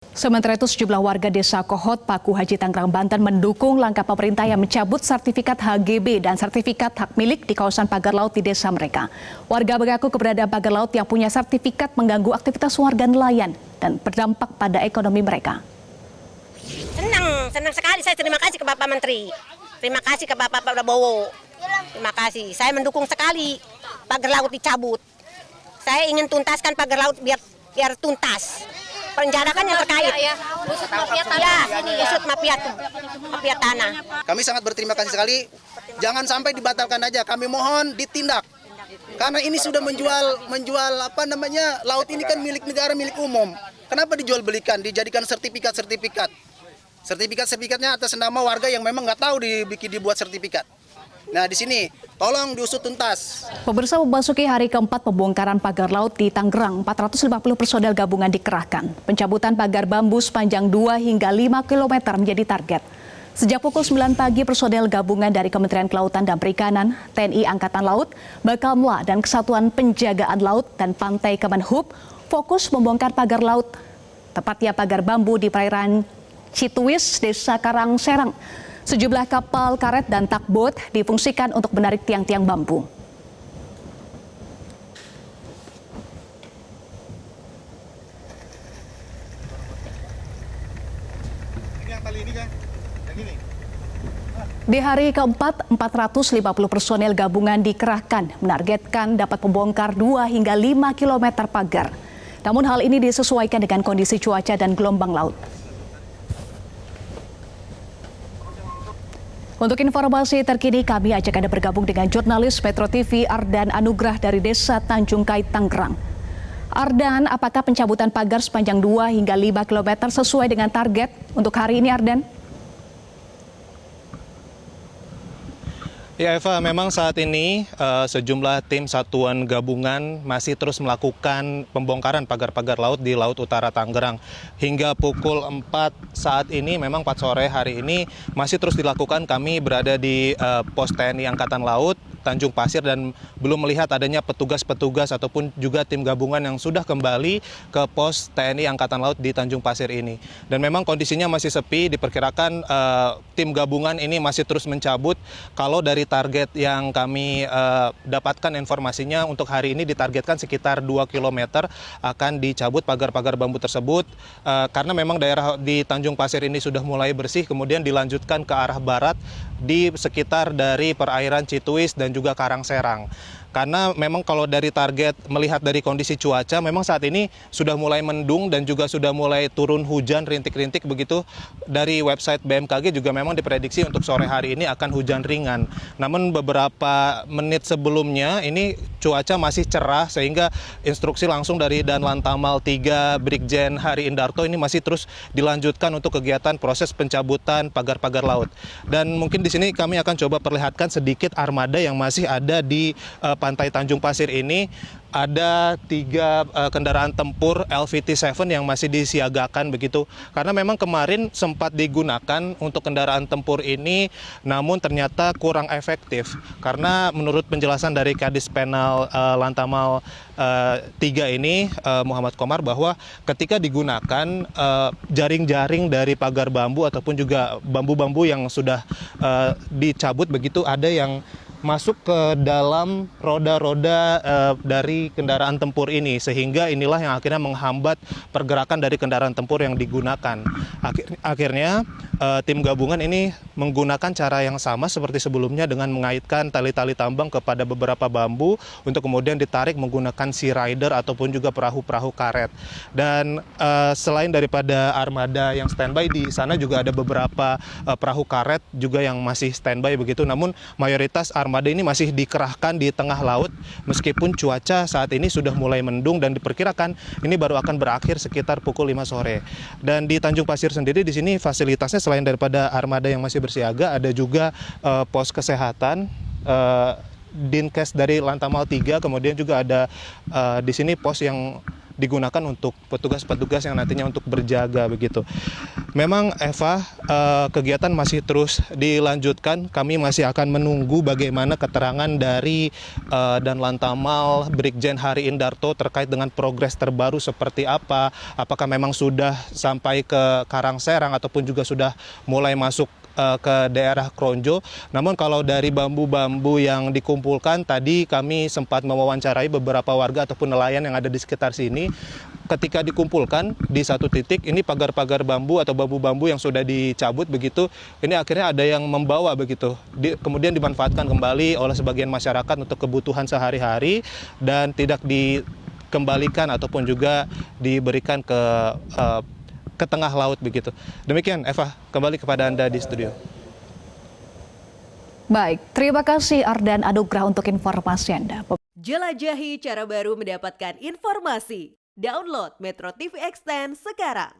Sementara itu, sejumlah warga desa Kohot, Paku Haji, Tangerang, Banten mendukung langkah pemerintah yang mencabut sertifikat HGB dan sertifikat hak milik di kawasan pagar laut di desa mereka. Warga mengaku keberadaan pagar laut yang punya sertifikat mengganggu aktivitas warga nelayan dan berdampak pada ekonomi mereka. Senang sekali. Saya terima kasih ke Bapak Menteri. Terima kasih ke Bapak Prabowo. Terima kasih. Saya mendukung sekali pagar laut dicabut. Saya ingin tuntaskan pagar laut biar tuntas. Penjarakan yang terkait. Usut mafia tanah. Usut mafia tanah. Kami sangat berterima kasih sekali. Jangan sampai dibatalkan aja. Kami mohon ditindak. Karena ini sudah menjual laut ini kan milik negara, milik umum. Kenapa dijual belikan, dijadikan sertifikatnya atas nama warga yang memang nggak tahu dibuat sertifikat. Nah, di sini tolong diusut tuntas. Pemirsa, memasuki hari keempat pembongkaran pagar laut di Tangerang, 450 personel gabungan dikerahkan. Pencabutan pagar bambu sepanjang 2 hingga 5 km menjadi target. Sejak pukul 9 pagi, personel gabungan dari Kementerian Kelautan dan Perikanan, TNI Angkatan Laut, Bakamla, dan Kesatuan Penjagaan Laut dan Pantai Kemenhub fokus membongkar pagar laut, tepatnya pagar bambu di perairan Cituwis, Desa Karangserang. Sejumlah kapal karet dan takbot difungsikan untuk menarik tiang-tiang bambu. Di hari keempat, 450 personel gabungan dikerahkan, menargetkan dapat membongkar 2 hingga 5 km pagar. Namun hal ini disesuaikan dengan kondisi cuaca dan gelombang laut. Untuk informasi terkini, kami ajak Anda bergabung dengan jurnalis Metro TV Ardan Anugrah dari Desa Tanjung Kait, Tangerang. Ardan, apakah pencabutan pagar sepanjang 2 hingga 5 km sesuai dengan target untuk hari ini, Ardan? Ya Eva, memang saat ini sejumlah tim satuan gabungan masih terus melakukan pembongkaran pagar-pagar laut di Laut Utara Tangerang. Hingga pukul 4 saat ini, memang 4 sore hari ini masih terus dilakukan. Kami berada di pos TNI Angkatan Laut Tanjung Pasir dan belum melihat adanya petugas-petugas ataupun juga tim gabungan yang sudah kembali ke pos TNI Angkatan Laut di Tanjung Pasir ini. Dan memang kondisinya masih sepi, diperkirakan tim gabungan ini masih terus mencabut. Kalau dari target yang kami dapatkan informasinya untuk hari ini ditargetkan sekitar 2 km akan dicabut pagar-pagar bambu tersebut. Karena memang daerah di Tanjung Pasir ini sudah mulai bersih, kemudian dilanjutkan ke arah barat di sekitar dari perairan Cituwis dan juga Karangserang. Karena memang kalau dari target melihat dari kondisi cuaca, memang saat ini sudah mulai mendung dan juga sudah mulai turun hujan rintik-rintik begitu. Dari website BMKG juga memang diprediksi untuk sore hari ini akan hujan ringan. Namun beberapa menit sebelumnya ini cuaca masih cerah sehingga instruksi langsung dari Danlantamal 3 Brigjen Hari Indarto ini masih terus dilanjutkan untuk kegiatan proses pencabutan pagar-pagar laut. Dan mungkin di sini kami akan coba perlihatkan sedikit armada yang masih ada di Pantai Tanjung Pasir ini. Ada 3 kendaraan tempur LVT-7 yang masih disiagakan begitu. Karena memang kemarin sempat digunakan untuk kendaraan tempur ini, namun ternyata kurang efektif. Karena menurut penjelasan dari Kadis Penal Lantamal 3 ini, Muhammad Komar, bahwa ketika digunakan jaring-jaring dari pagar bambu ataupun juga bambu-bambu yang sudah dicabut begitu, ada yang masuk ke dalam roda-roda dari kendaraan tempur ini, sehingga inilah yang akhirnya menghambat pergerakan dari kendaraan tempur yang digunakan. Akhirnya tim gabungan ini menggunakan cara yang sama seperti sebelumnya dengan mengaitkan tali-tali tambang kepada beberapa bambu untuk kemudian ditarik menggunakan sea rider ataupun juga perahu-perahu karet. Dan selain daripada armada yang standby, di sana juga ada beberapa perahu karet juga yang masih standby begitu. Namun mayoritas armada ini masih dikerahkan di tengah laut meskipun cuaca saat ini sudah mulai mendung dan diperkirakan ini baru akan berakhir sekitar pukul 5 sore. Dan di Tanjung Pasir sendiri di sini fasilitasnya selain daripada armada yang masih bersiaga, ada juga pos kesehatan, Dinkes dari Lantamal 3, kemudian juga ada di sini pos yang digunakan untuk petugas-petugas yang nantinya untuk berjaga begitu. Memang Eva, kegiatan masih terus dilanjutkan. Kami masih akan menunggu bagaimana keterangan dari Dan Lantamal Brigjen Hari Indarto terkait dengan progres terbaru seperti apa. Apakah memang sudah sampai ke Karangserang ataupun juga sudah mulai masuk ke daerah Kronjo. Namun kalau dari bambu-bambu yang dikumpulkan, tadi kami sempat mewawancarai beberapa warga ataupun nelayan yang ada di sekitar sini. Ketika dikumpulkan di satu titik, ini pagar-pagar bambu atau bambu-bambu yang sudah dicabut begitu, ini akhirnya ada yang membawa begitu. Kemudian dimanfaatkan kembali oleh sebagian masyarakat untuk kebutuhan sehari-hari dan tidak dikembalikan ataupun juga diberikan ke tengah laut begitu. Demikian Eva, kembali kepada Anda di studio. Baik, terima kasih Ardan Anugrah untuk informasi Anda. Jelajahi cara baru mendapatkan informasi. Download Metro TV Extend sekarang.